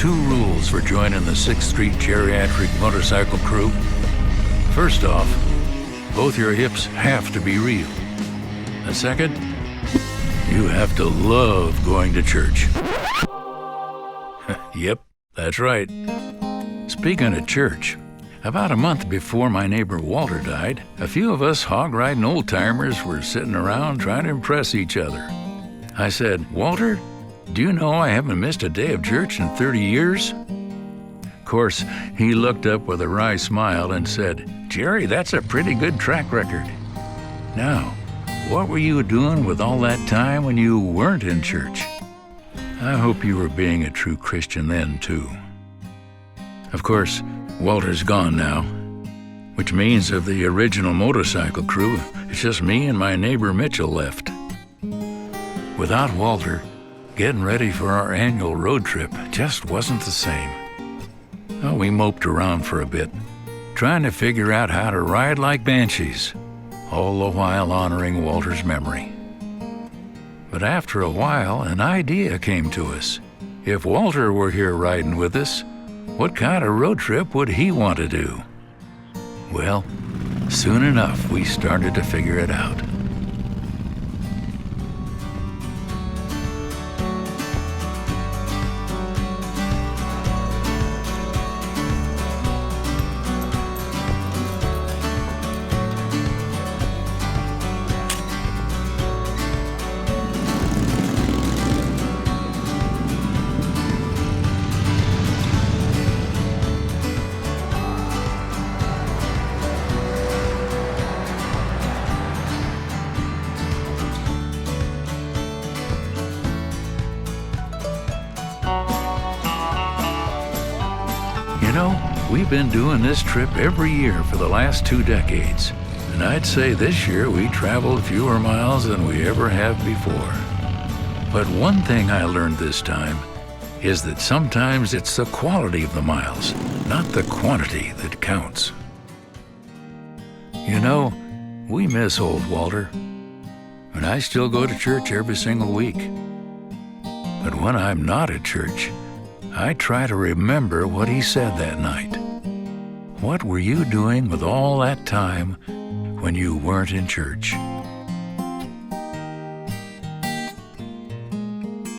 2 rules for joining the 6th Street Geriatric Motorcycle Crew. First off, both your hips have to be real. And second, you have to love going to church. Yep, that's right. Speaking of church, about a month before my neighbor Walter died, a few of us hog-riding old-timers were sitting around trying to impress each other. I said, "Walter, do you know I haven't missed a day of church in 30 years?" Of course, he looked up with a wry smile and said, "Jerry, that's a pretty good track record." Now, what were you doing with all that time when you weren't in church? I hope you were being a true Christian then, too. Of course, Walter's gone now, which means of the original motorcycle crew, it's just me and my neighbor Mitchell left. Without Walter, getting ready for our annual road trip just wasn't the same. Well, we moped around for a bit, trying to figure out how to ride like banshees, all the while honoring Walter's memory. But after a while, an idea came to us. If Walter were here riding with us, what kind of road trip would he want to do? Well, soon enough, we started to figure it out. You know, we've been doing this trip every year for the last 2 decades, and I'd say this year we traveled fewer miles than we ever have before. But one thing I learned this time is that sometimes it's the quality of the miles, not the quantity, that counts. You know, we miss old Walter, and I still go to church every single week. But when I'm not at church, I try to remember what he said that night. What were you doing with all that time when you weren't in church?